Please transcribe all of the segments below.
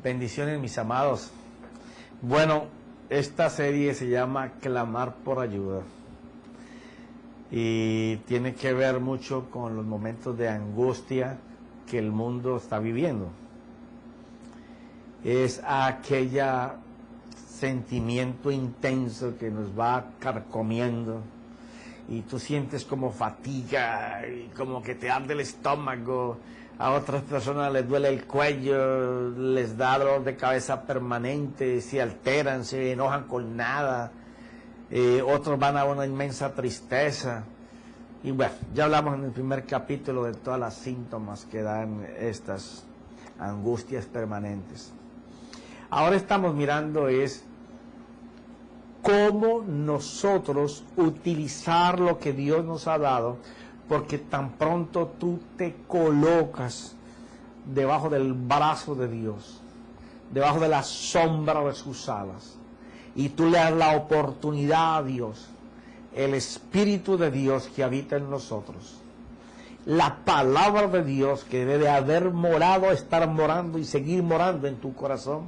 Bendiciones, mis amados. Bueno, esta serie se llama Clamar por Ayuda y tiene que ver mucho con los momentos de angustia que el mundo está viviendo. Es aquella sentimiento intenso que nos va carcomiendo y tú sientes como fatiga y como que te arde el estómago. A otras personas les duele el cuello, les da dolor de cabeza permanente, se alteran, se enojan con nada. Otros van a una inmensa tristeza. Y bueno, ya hablamos en el primer capítulo de todas las síntomas que dan estas angustias permanentes. Ahora estamos mirando es cómo nosotros utilizar lo que Dios nos ha dado, porque tan pronto tú te colocas debajo del brazo de Dios, debajo de la sombra de sus alas, y tú le das la oportunidad a Dios, el Espíritu de Dios que habita en nosotros, la palabra de Dios que debe de haber morado, estar morando y seguir morando en tu corazón.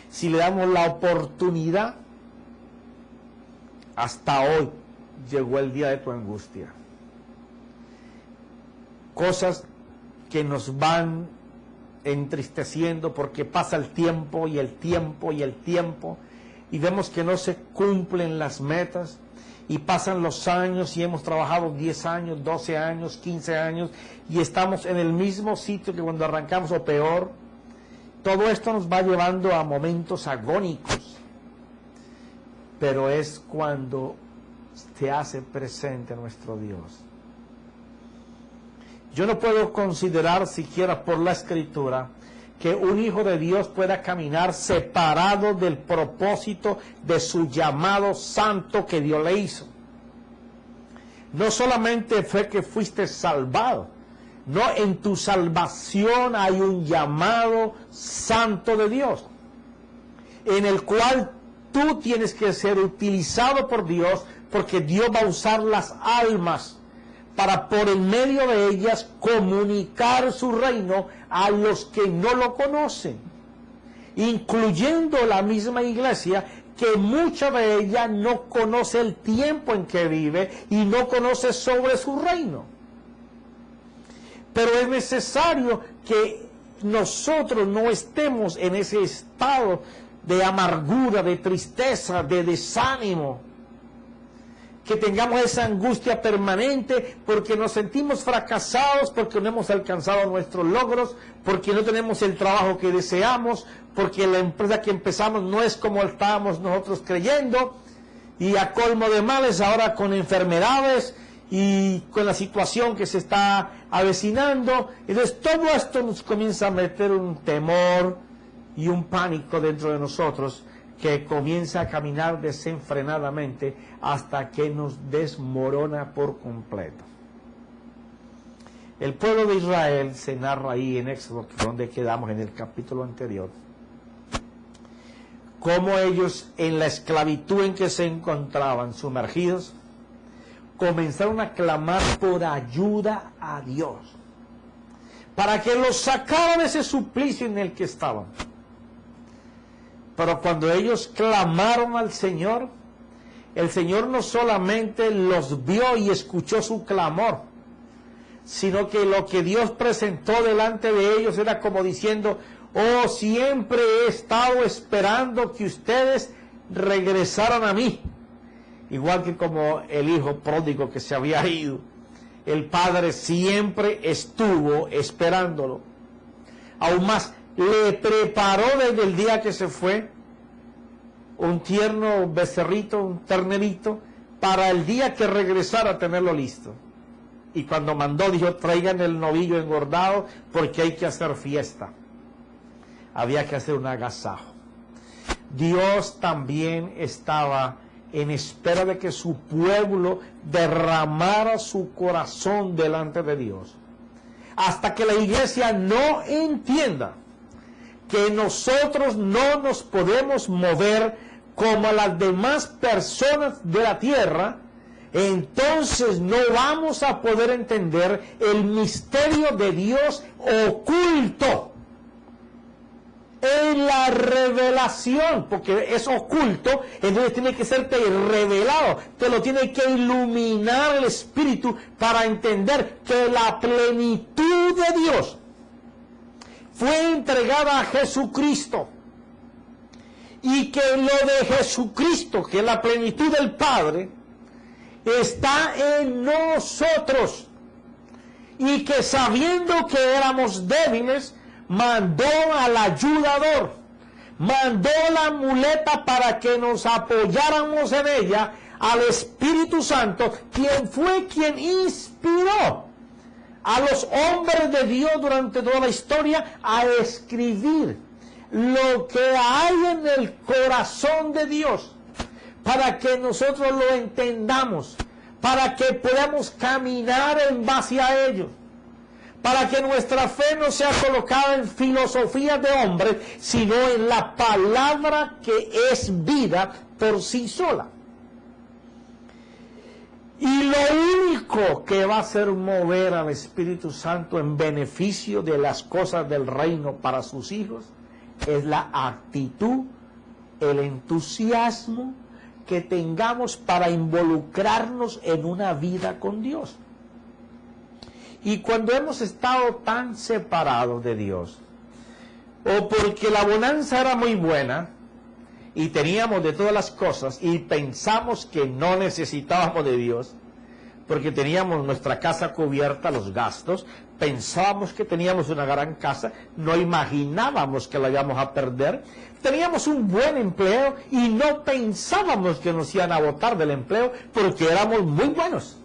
Si le damos la oportunidad, hasta hoy llegó el día de tu angustia. Cosas que nos van entristeciendo porque pasa el tiempo y el tiempo y el tiempo y vemos que no se cumplen las metas y pasan los años y hemos trabajado 10 años, 12 años, 15 años y estamos en el mismo sitio que cuando arrancamos o peor. Todo esto nos va llevando a momentos agónicos, pero es cuando se hace presente nuestro Dios. Yo no puedo considerar siquiera por la Escritura que un hijo de Dios pueda caminar separado del propósito de su llamado santo que Dios le hizo. No solamente fue que fuiste salvado, no, en tu salvación hay un llamado santo de Dios, en el cual tú tienes que ser utilizado por Dios, porque Dios va a usar las almas para por el medio de ellas comunicar su reino a los que no lo conocen, incluyendo la misma iglesia, que mucha de ella no conoce el tiempo en que vive y no conoce sobre su reino. Pero es necesario que nosotros no estemos en ese estado de amargura, de tristeza, de desánimo, que tengamos esa angustia permanente porque nos sentimos fracasados, porque no hemos alcanzado nuestros logros, porque no tenemos el trabajo que deseamos, porque la empresa que empezamos no es como estábamos nosotros creyendo, y a colmo de males ahora con enfermedades y con la situación que se está avecinando. Entonces todo esto nos comienza a meter un temor y un pánico dentro de nosotros, que comienza a caminar desenfrenadamente hasta que nos desmorona por completo. El pueblo de Israel se narra ahí en Éxodo, donde quedamos en el capítulo anterior, cómo ellos en la esclavitud en que se encontraban sumergidos, comenzaron a clamar por ayuda a Dios, para que los sacara de ese suplicio en el que estaban. Pero cuando ellos clamaron al Señor, el Señor no solamente los vio y escuchó su clamor, sino que lo que Dios presentó delante de ellos era como diciendo: oh, siempre he estado esperando que ustedes regresaran a mí. Igual que como el hijo pródigo que se había ido, el padre siempre estuvo esperándolo. Aún más, le preparó desde el día que se fue un tierno becerrito, un ternerito, para el día que regresara a tenerlo listo. Y cuando mandó, dijo: traigan el novillo engordado porque hay que hacer fiesta. Había que hacer un agasajo. Dios también estaba en espera de que su pueblo derramara su corazón delante de Dios. Hasta que la iglesia no entienda que nosotros no nos podemos mover como las demás personas de la tierra, entonces no vamos a poder entender el misterio de Dios oculto y la revelación, porque es oculto, entonces tiene que serte revelado, te lo tiene que iluminar el Espíritu para entender que la plenitud de Dios fue entregada a Jesucristo, y que lo de Jesucristo, que es la plenitud del Padre, está en nosotros, y que sabiendo que éramos débiles, mandó al ayudador, mandó la muleta para que nos apoyáramos en ella, al Espíritu Santo, quien fue quien inspiró a los hombres de Dios durante toda la historia a escribir lo que hay en el corazón de Dios, para que nosotros lo entendamos, para que podamos caminar en base a ello, para que nuestra fe no sea colocada en filosofías de hombres, sino en la palabra que es vida por sí sola. Y lo único que va a hacer mover al Espíritu Santo en beneficio de las cosas del reino para sus hijos es la actitud, el entusiasmo que tengamos para involucrarnos en una vida con Dios. Y cuando hemos estado tan separados de Dios, o porque la bonanza era muy buena y teníamos de todas las cosas y pensamos que no necesitábamos de Dios, porque teníamos nuestra casa cubierta, los gastos, pensábamos que teníamos una gran casa, no imaginábamos que la íbamos a perder, teníamos un buen empleo y no pensábamos que nos iban a botar del empleo porque éramos muy buenos.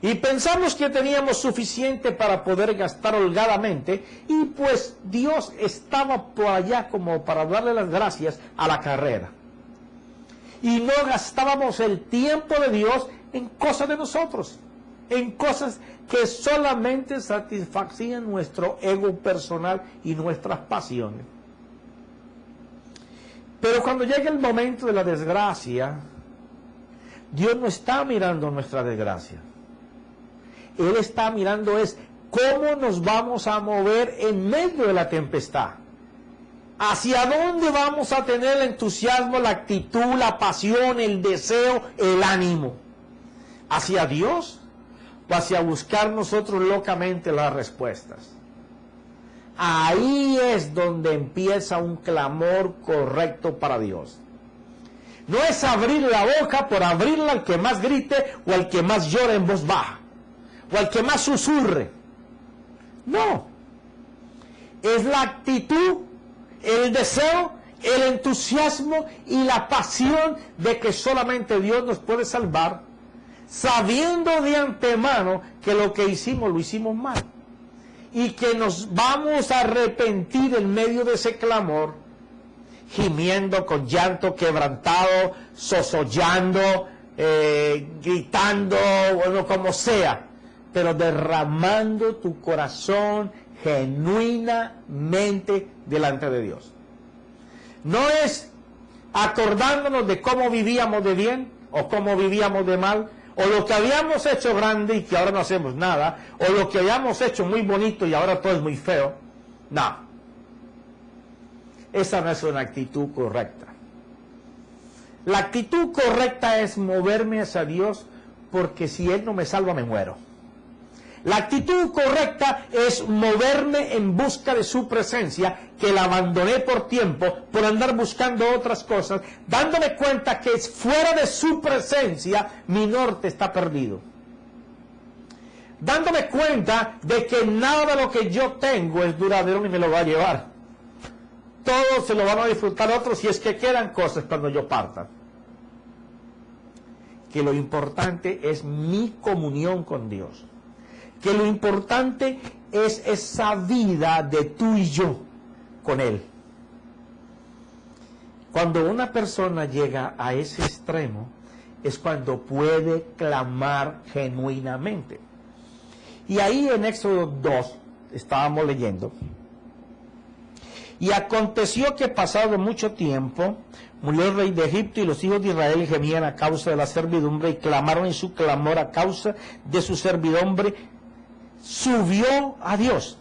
Y pensamos que teníamos suficiente para poder gastar holgadamente, y pues Dios estaba por allá como para darle las gracias a la carrera. Y no gastábamos el tiempo de Dios en cosas de nosotros, en cosas que solamente satisfacían nuestro ego personal y nuestras pasiones. Pero cuando llega el momento de la desgracia, Dios no está mirando nuestra desgracia. Él está mirando es cómo nos vamos a mover en medio de la tempestad. ¿Hacia dónde vamos a tener el entusiasmo, la actitud, la pasión, el deseo, el ánimo? ¿Hacia Dios o hacia buscar nosotros locamente las respuestas? Ahí es donde empieza un clamor correcto para Dios. No es abrir la boca por abrirla al que más grite o al que más llore en voz baja, o al que más susurre. No. Es la actitud, el deseo, el entusiasmo y la pasión de que solamente Dios nos puede salvar, sabiendo de antemano que lo que hicimos lo hicimos mal, y que nos vamos a arrepentir en medio de ese clamor, gimiendo con llanto quebrantado, sosollando, gritando, bueno, como sea, pero derramando tu corazón genuinamente delante de Dios. No es acordándonos de cómo vivíamos de bien o cómo vivíamos de mal, o lo que habíamos hecho grande y que ahora no hacemos nada, o lo que habíamos hecho muy bonito y ahora todo es muy feo. No. Esa no es una actitud correcta. La actitud correcta es moverme hacia Dios, porque si Él no me salva me muero. La actitud correcta es moverme en busca de su presencia, que la abandoné por tiempo, por andar buscando otras cosas, dándome cuenta que fuera de su presencia mi norte está perdido. Dándome cuenta de que nada de lo que yo tengo es duradero ni me lo va a llevar. Todo se lo van a disfrutar otros si es que quedan cosas cuando yo parta. Que lo importante es mi comunión con Dios. Que lo importante es esa vida de tú y yo con Él. Cuando una persona llega a ese extremo, es cuando puede clamar genuinamente. Y ahí en Éxodo 2, estábamos leyendo, y aconteció que pasado mucho tiempo, murió el rey de Egipto, y los hijos de Israel gemían a causa de la servidumbre, y clamaron en su clamor a causa de su servidumbre, subió a Dios.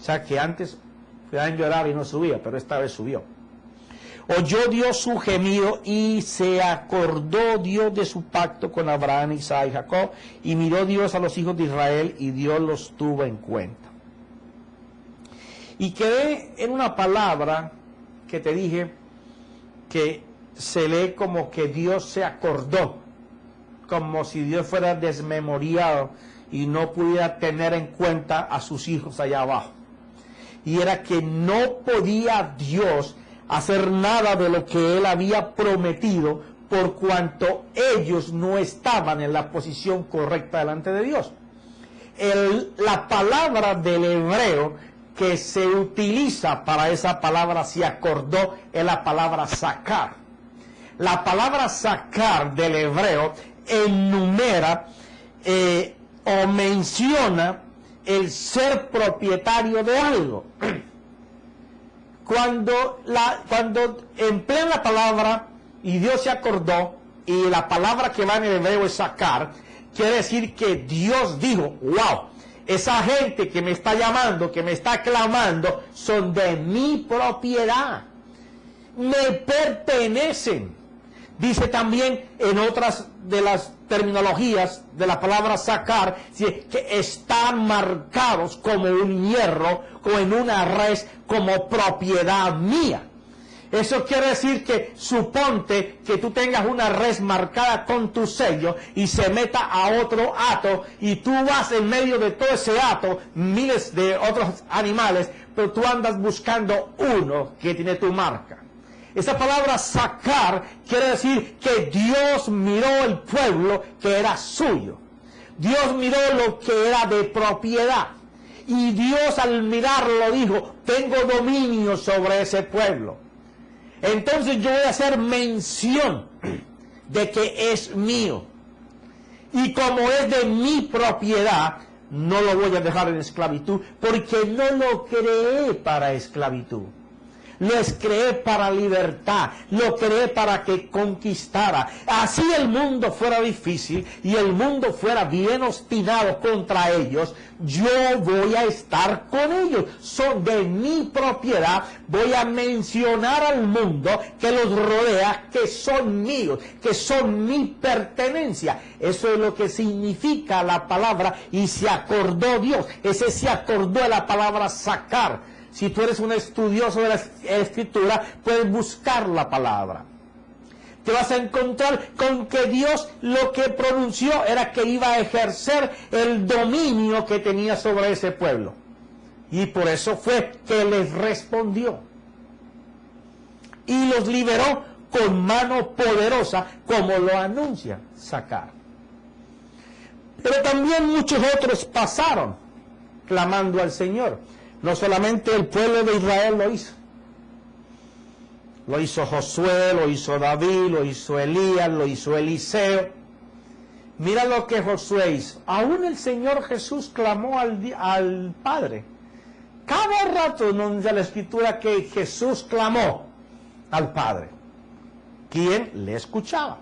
O sea que antes Quedaban llorar y no subía, pero esta vez subió. Oyó Dios su gemido y se acordó Dios de su pacto con Abraham, Isaac y Jacob, y miró Dios a los hijos de Israel y Dios los tuvo en cuenta. Y quedé en una palabra que te dije que se lee como que Dios se acordó, como si Dios fuera desmemoriado y no pudiera tener en cuenta a sus hijos allá abajo. Y era que no podía Dios hacer nada de lo que Él había prometido por cuanto ellos no estaban en la posición correcta delante de Dios. La palabra del hebreo que se utiliza para esa palabra se acordó es la palabra sacar. La palabra sacar del hebreo enumera o menciona el ser propietario de algo. Cuando emplean la palabra y Dios se acordó, y la palabra que va en el hebreo es sacar, quiere decir que Dios dijo, wow, esa gente que me está llamando, que me está clamando, son de mi propiedad, me pertenecen. Dice también en otras de las terminologías de la palabra sacar, que están marcados como un hierro o en una res como propiedad mía. Eso quiere decir que suponte que tú tengas una res marcada con tu sello y se meta a otro hato y tú vas en medio de todo ese hato, miles de otros animales, pero tú andas buscando uno que tiene tu marca. Esa palabra sacar quiere decir que Dios miró el pueblo que era suyo. Dios miró lo que era de propiedad. Y Dios al mirarlo dijo, tengo dominio sobre ese pueblo. Entonces yo voy a hacer mención de que es mío. Y como es de mi propiedad, no lo voy a dejar en esclavitud, porque no lo creé para esclavitud. Lo creé para libertad, lo creé para que conquistara. Así el mundo fuera difícil y el mundo fuera bien obstinado contra ellos, yo voy a estar con ellos. Son de mi propiedad. Voy a mencionar al mundo que los rodea que son míos, que son mi pertenencia. Eso es lo que significa la palabra y se acordó Dios. Ese se acordó de la palabra sacar. Si tú eres un estudioso de la Escritura, puedes buscar la palabra. Te vas a encontrar con que Dios lo que pronunció era que iba a ejercer el dominio que tenía sobre ese pueblo. Y por eso fue que les respondió. Y los liberó con mano poderosa, como lo anuncia sacar. Pero también muchos otros pasaron clamando al Señor. No solamente el pueblo de Israel lo hizo. Lo hizo Josué, lo hizo David, lo hizo Elías, lo hizo Eliseo. Mira lo que Josué hizo. Aún el Señor Jesús clamó al Padre. Cada rato nos dice la Escritura que Jesús clamó al Padre. ¿Quién le escuchaba?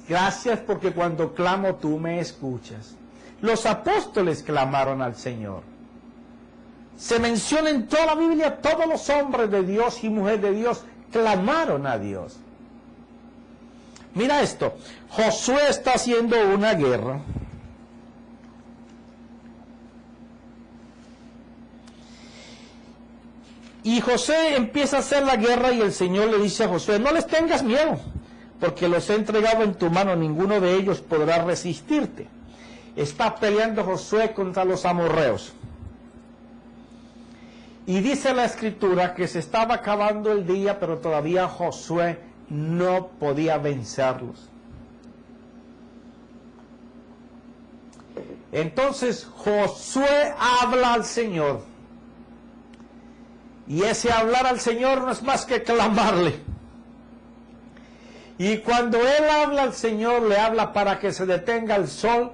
Gracias porque cuando clamo tú me escuchas. Los apóstoles clamaron al Señor. Se menciona en toda la Biblia, todos los hombres de Dios y mujeres de Dios clamaron a Dios. Mira esto, Josué está haciendo una guerra. Y Josué empieza a hacer la guerra y el Señor le dice a Josué, no les tengas miedo, porque los he entregado en tu mano, ninguno de ellos podrá resistirte. Está peleando Josué contra los amorreos. Y dice la Escritura que se estaba acabando el día, pero todavía Josué no podía vencerlos. Entonces Josué habla al Señor. Y ese hablar al Señor no es más que clamarle. Y cuando él habla al Señor, le habla para que se detenga el sol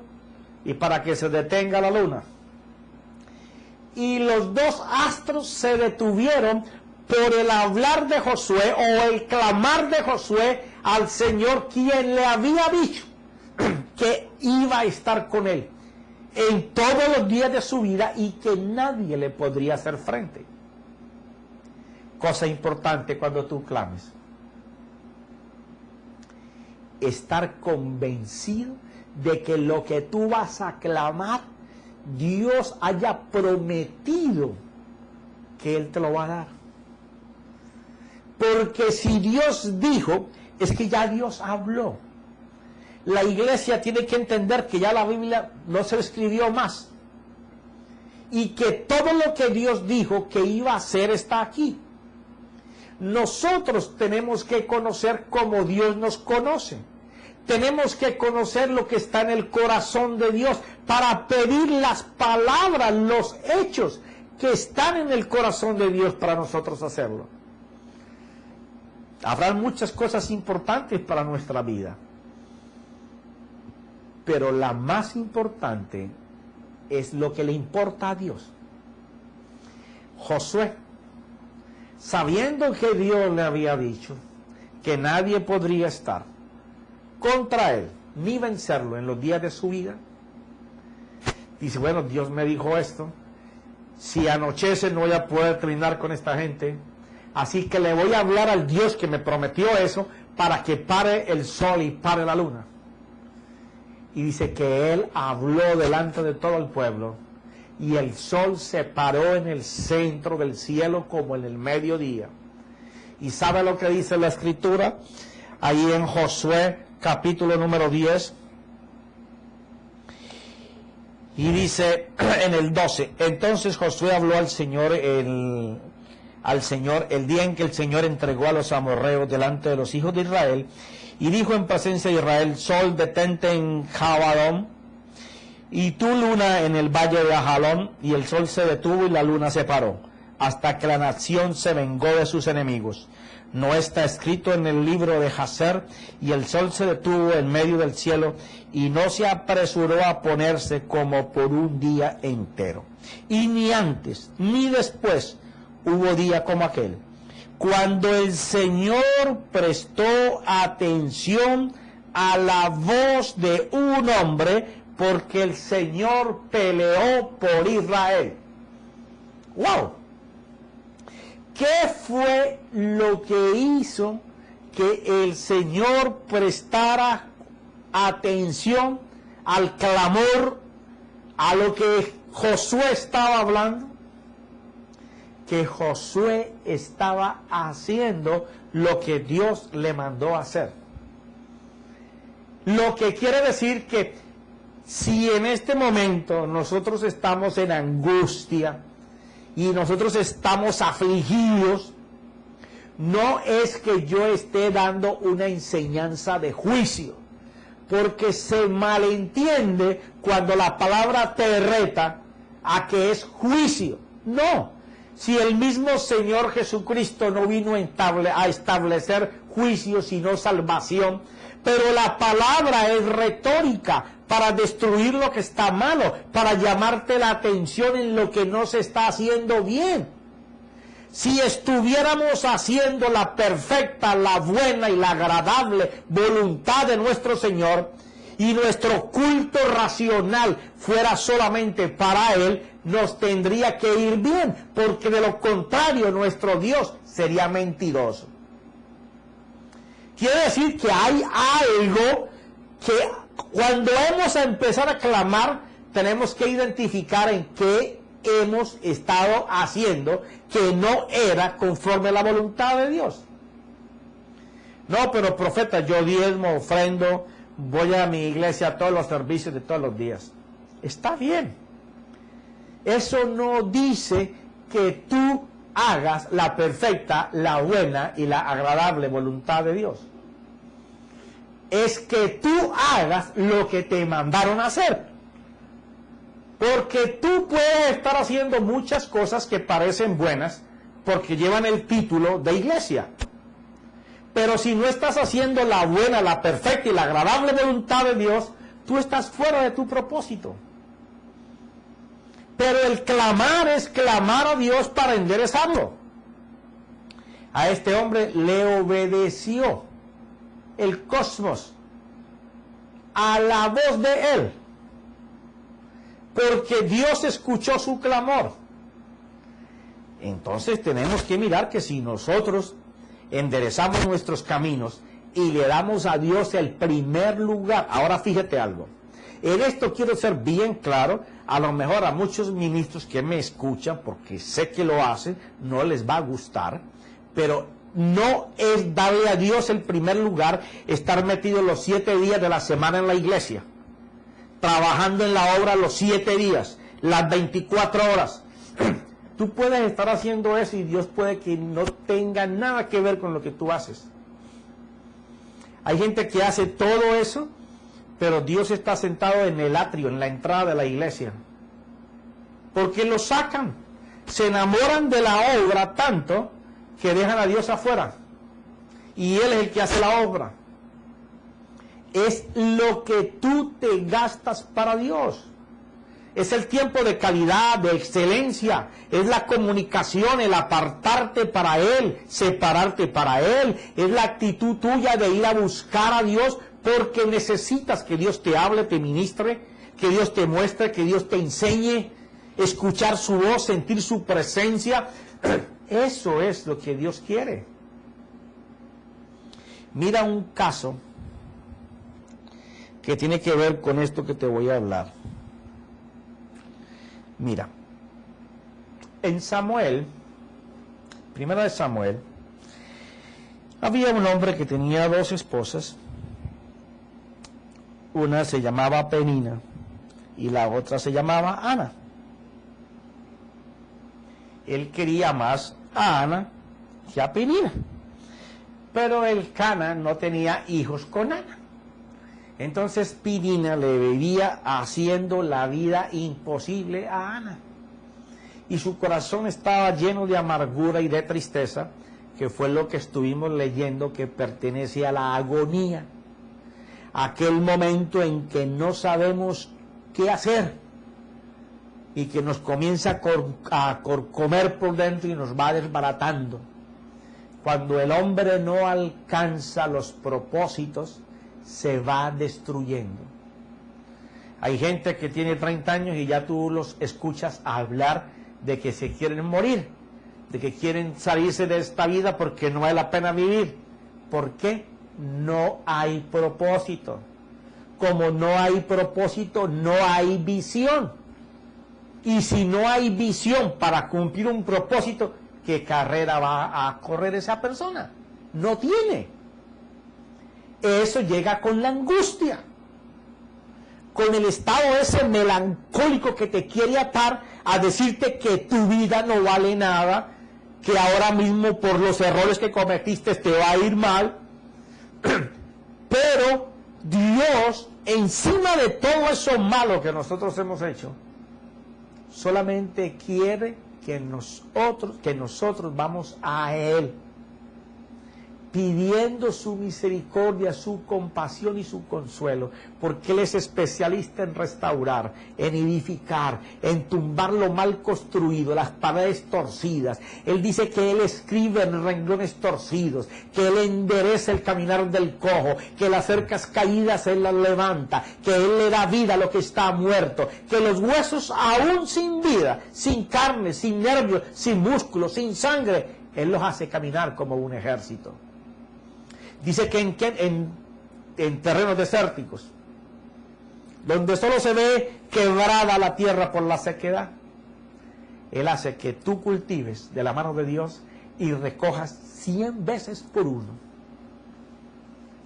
y para que se detenga la luna. Y los dos astros se detuvieron por el hablar de Josué o el clamar de Josué al Señor, quien le había dicho que iba a estar con él. en todos los días de su vida y que nadie le podría hacer frente. Cosa importante cuando tú clames: estar convencido de que lo que tú vas a clamar, Dios haya prometido que Él te lo va a dar. Porque si Dios dijo, es que ya Dios habló. La iglesia tiene que entender que ya la Biblia no se escribió más, y que todo lo que Dios dijo que iba a hacer está aquí. Nosotros tenemos que conocer como Dios nos conoce. Tenemos que conocer lo que está en el corazón de Dios para pedir las palabras, los hechos que están en el corazón de Dios para nosotros hacerlo. Habrá muchas cosas importantes para nuestra vida, pero la más importante es lo que le importa a Dios. Josué, sabiendo que Dios le había dicho que nadie podría estar contra él ni vencerlo en los días de su vida, dice: bueno, Dios me dijo esto, si anochece no voy a poder terminar con esta gente, así que le voy a hablar al Dios que me prometió eso para que pare el sol y pare la luna. Y dice que él habló delante de todo el pueblo, y el sol se paró en el centro del cielo como en el mediodía. ¿Y sabe lo que dice la Escritura? Ahí en Josué, capítulo número 10. Y dice en el 12: entonces Josué habló al Señor el día en que el Señor entregó a los amorreos delante de los hijos de Israel, y dijo en presencia de Israel: sol, detente en Gabaón, y tú, luna, en el valle de Ajalón. Y el sol se detuvo y la luna se paró, hasta que la nación se vengó de sus enemigos. No está escrito en el libro de Jaser. Y el sol se detuvo en medio del cielo, y no se apresuró a ponerse como por un día entero. Y ni antes ni después hubo día como aquel, cuando el Señor prestó atención a la voz de un hombre, porque el Señor peleó por Israel. ¡Wow! ¿Qué fue lo que hizo que el Señor prestara atención al clamor, a lo que Josué estaba hablando? Que Josué estaba haciendo lo que Dios le mandó hacer. Lo que quiere decir que si en este momento nosotros estamos en angustia y nosotros estamos afligidos, no es que yo esté dando una enseñanza de juicio, porque se malentiende cuando la palabra te reta a que es juicio. No, si el mismo Señor Jesucristo no vino a establecer juicio sino salvación, pero la palabra es retórica para destruir lo que está malo, para llamarte la atención en lo que no se está haciendo bien. Si estuviéramos haciendo la perfecta, la buena y la agradable voluntad de nuestro Señor, y nuestro culto racional fuera solamente para Él, nos tendría que ir bien, porque de lo contrario nuestro Dios sería mentiroso. Quiere decir que hay algo que cuando hemos a empezar a clamar, tenemos que identificar en qué hemos estado haciendo que no era conforme a la voluntad de Dios. No, pero profeta, yo diezmo, ofrendo, voy a mi iglesia a todos los servicios de todos los días. Está bien. Eso no dice que tú hagas la perfecta, la buena y la agradable voluntad de Dios. Es que tú hagas lo que te mandaron a hacer. Porque tú puedes estar haciendo muchas cosas que parecen buenas porque llevan el título de iglesia. Pero si no estás haciendo la buena, la perfecta y la agradable voluntad de Dios, tú estás fuera de tu propósito. Pero el clamar es clamar a Dios para enderezarlo. A este hombre le obedeció el cosmos a la voz de él. porque Dios escuchó su clamor. Entonces tenemos que mirar que si nosotros enderezamos nuestros caminos y le damos a Dios el primer lugar. Ahora fíjate algo. En esto quiero ser bien claro. A lo mejor a muchos ministros que me escuchan, porque sé que lo hacen, no les va a gustar, pero no es darle a Dios el primer lugar, estar metido los 7 días de la semana en la iglesia, trabajando en la obra los 7 días, las 24 horas. Tú puedes estar haciendo eso y Dios puede que no tenga nada que ver con lo que tú haces. Hay gente que hace todo eso, pero Dios está sentado en el atrio, en la entrada de la iglesia. Porque lo sacan. Se enamoran de la obra tanto que dejan a Dios afuera. Y Él es el que hace la obra. Es lo que tú te gastas para Dios. Es el tiempo de calidad, de excelencia. Es la comunicación, el apartarte para Él, separarte para Él. Es la actitud tuya de ir a buscar a Dios porque necesitas que Dios te hable, te ministre, que Dios te muestre, que Dios te enseñe, escuchar su voz, sentir su presencia. Eso es lo que Dios quiere. Mira un caso que tiene que ver con esto que te voy a hablar. Mira, en Samuel, primera de Samuel, había un hombre que tenía 2 esposas. Una se llamaba Penina y la otra se llamaba Ana. Él quería más a Ana que a Penina, pero el Cana no tenía hijos con Ana. Entonces Penina le vivía haciendo la vida imposible a Ana. Y su corazón estaba lleno de amargura y de tristeza, que fue lo que estuvimos leyendo, que pertenece a la agonía. Aquel momento en que no sabemos qué hacer y que nos comienza a comer por dentro y nos va desbaratando. Cuando el hombre no alcanza los propósitos, se va destruyendo. Hay gente que tiene 30 años y ya tú los escuchas hablar de que se quieren morir, de que quieren salirse de esta vida porque no vale la pena vivir. ¿Por qué? No hay propósito. Como no hay propósito, no hay visión. Y si no hay visión para cumplir un propósito, ¿qué carrera va a correr esa persona? No tiene. Eso llega con la angustia, con el estado ese melancólico que te quiere atar a decirte que tu vida no vale nada, que ahora mismo por los errores que cometiste te va a ir mal. Pero Dios, encima de todo eso malo que nosotros hemos hecho, solamente quiere que nosotros vamos a Él, pidiendo su misericordia, su compasión y su consuelo, porque Él es especialista en restaurar, en edificar, en tumbar lo mal construido, las paredes torcidas. Él dice que Él escribe en renglones torcidos, que Él endereza el caminar del cojo, que las cercas caídas Él las levanta, que Él le da vida a lo que está muerto, que los huesos aún sin vida, sin carne, sin nervios, sin músculos, sin sangre, Él los hace caminar como un ejército. Dice que en terrenos desérticos, donde solo se ve quebrada la tierra por la sequedad, Él hace que tú cultives de la mano de Dios y recojas 100 veces por 1.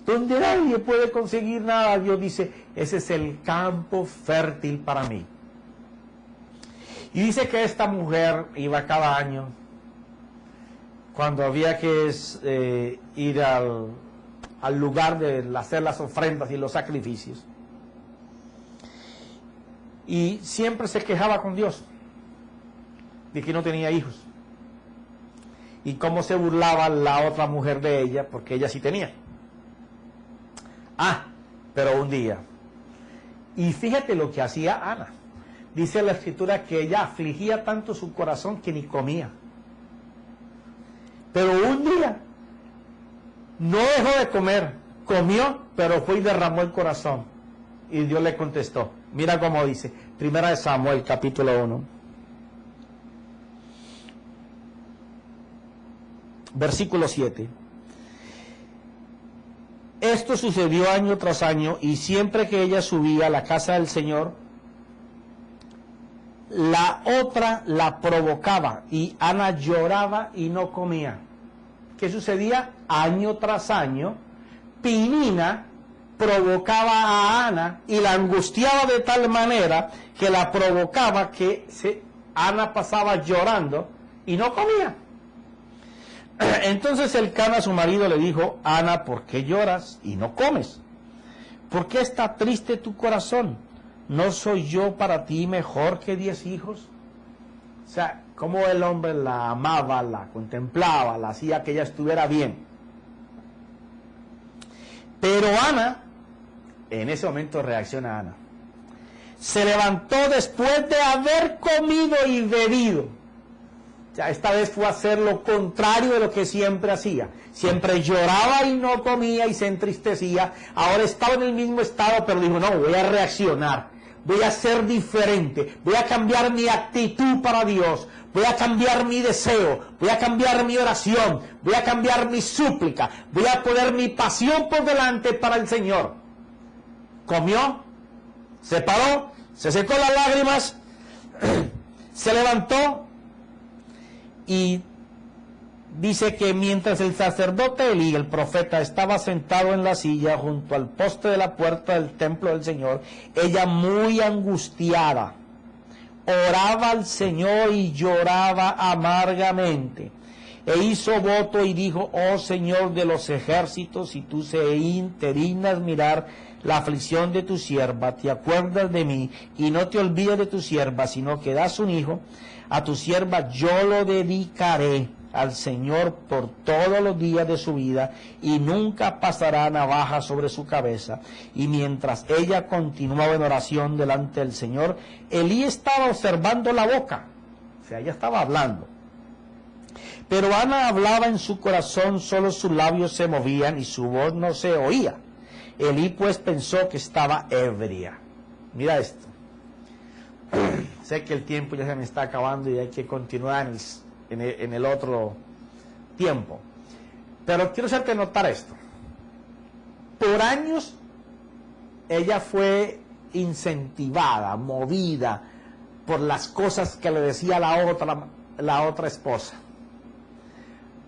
Donde nadie puede conseguir nada, Dios dice, ese es el campo fértil para mí. Y dice que esta mujer iba cada año, cuando había que ir al lugar de hacer las ofrendas y los sacrificios, y siempre se quejaba con Dios de que no tenía hijos, y cómo se burlaba la otra mujer de ella, porque ella sí tenía. Pero un día, y fíjate lo que hacía Ana, dice la escritura que ella afligía tanto su corazón que ni comía. Pero un día no dejó de comer, comió, pero fue y derramó el corazón. Y Dios le contestó, Mira cómo dice, Primera de Samuel, capítulo 1. Versículo 7. Esto sucedió año tras año, y siempre que ella subía a la casa del Señor, la otra la provocaba, y Ana lloraba y no comía. ¿Qué sucedía? Año tras año, Penina provocaba a Ana y la angustiaba de tal manera que la provocaba que Ana pasaba llorando y no comía. Entonces Elcana, su marido, le dijo: Ana, ¿por qué lloras y no comes? ¿Por qué está triste tu corazón? ¿No soy yo para ti mejor que 10 hijos? O sea, cómo el hombre la amaba, la contemplaba, la hacía que ella estuviera bien. Pero Ana, en ese momento reacciona Ana. Se levantó después de haber comido y bebido. Ya esta vez fue a hacer lo contrario de lo que siempre hacía. Siempre lloraba y no comía y se entristecía. Ahora estaba en el mismo estado, pero dijo: no, voy a reaccionar. Voy a ser diferente. Voy a cambiar mi actitud para Dios. Voy a cambiar mi deseo. Voy a cambiar mi oración. Voy a cambiar mi súplica. Voy a poner mi pasión por delante para el Señor. Comió, se paró, se secó las lágrimas, se levantó. Y dice que mientras el sacerdote Elí, el profeta, estaba sentado en la silla junto al poste de la puerta del templo del Señor, ella, muy angustiada, oraba al Señor y lloraba amargamente. E hizo voto y dijo: oh Señor de los ejércitos, si tú te dignas mirar la aflicción de tu sierva, te acuerdas de mí y no te olvides de tu sierva, sino que das un hijo a tu sierva, yo lo dedicaré al Señor por todos los días de su vida, y nunca pasará navaja sobre su cabeza. Y mientras ella continuaba en oración delante del Señor, Elí estaba observando la boca, o sea, ella estaba hablando. Pero Ana hablaba en su corazón, solo sus labios se movían y su voz no se oía. Elí pues pensó que estaba ebria. Mira esto. Sé que el tiempo ya se me está acabando y hay que continuar en el otro tiempo. Pero quiero hacerte notar esto. Por años ella fue incentivada, movida por las cosas que le decía la otra esposa,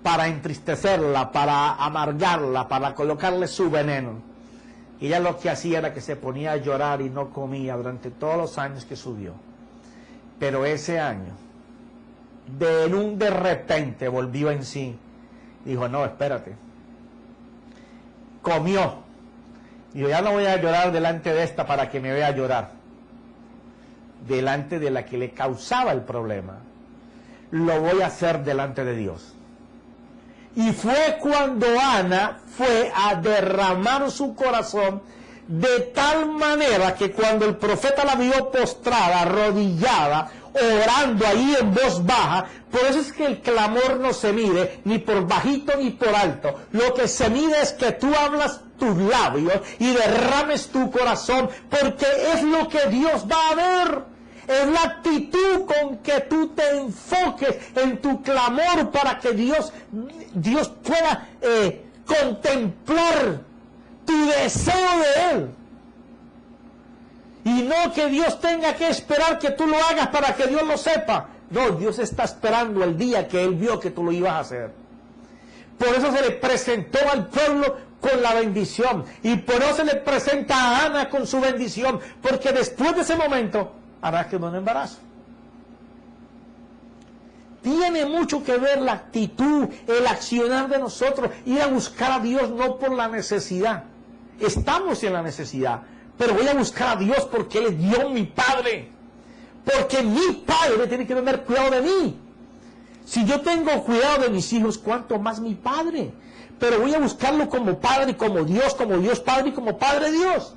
para entristecerla, para amargarla, para colocarle su veneno. Y ella lo que hacía era que se ponía a llorar y no comía durante todos los años que subió. Pero ese año, de repente volvió en sí. Dijo: no, espérate. Comió. Dijo: ya no voy a llorar delante de esta para que me vea llorar. Delante de la que le causaba el problema. Lo voy a hacer delante de Dios. Y fue cuando Ana fue a derramar su corazón de tal manera que cuando el profeta la vio postrada, arrodillada, orando ahí en voz baja, por eso es que el clamor no se mide ni por bajito ni por alto. Lo que se mide es que tú hablas tus labios y derrames tu corazón, porque es lo que Dios va a ver. Es la actitud con que tú te enfoques en tu clamor para que Dios pueda contemplar tu deseo de Él. Y no que Dios tenga que esperar que tú lo hagas para que Dios lo sepa. No, Dios está esperando el día que Él vio que tú lo ibas a hacer. Por eso se le presentó al pueblo con la bendición. Y por eso se le presenta a Ana con su bendición. Porque después de ese momento, Ana quedó en embarazo. Tiene mucho que ver la actitud, el accionar de nosotros, ir a buscar a Dios no por la necesidad. Estamos en la necesidad, pero voy a buscar a Dios porque Él es Dios, mi Padre. Porque mi Padre tiene que tener cuidado de mí. Si yo tengo cuidado de mis hijos, ¿cuánto más mi Padre? Pero voy a buscarlo como Padre, como Dios Padre y como Padre Dios.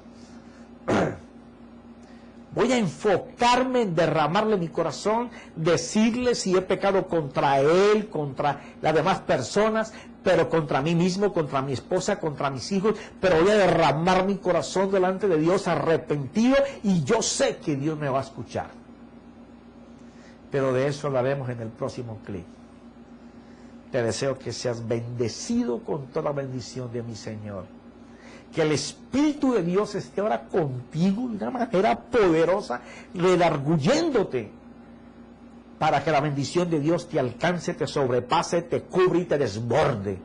Voy a enfocarme en derramarle mi corazón, decirle si he pecado contra Él, contra las demás personas, pero contra mí mismo, contra mi esposa, contra mis hijos, pero voy a derramar mi corazón delante de Dios arrepentido y yo sé que Dios me va a escuchar. Pero de eso hablaremos en el próximo clip. Te deseo que seas bendecido con toda bendición de mi Señor. Que el Espíritu de Dios esté ahora contigo de una manera poderosa, redarguyéndote, para que la bendición de Dios te alcance, te sobrepase, te cubre y te desborde.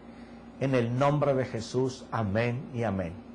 En el nombre de Jesús, amén y amén.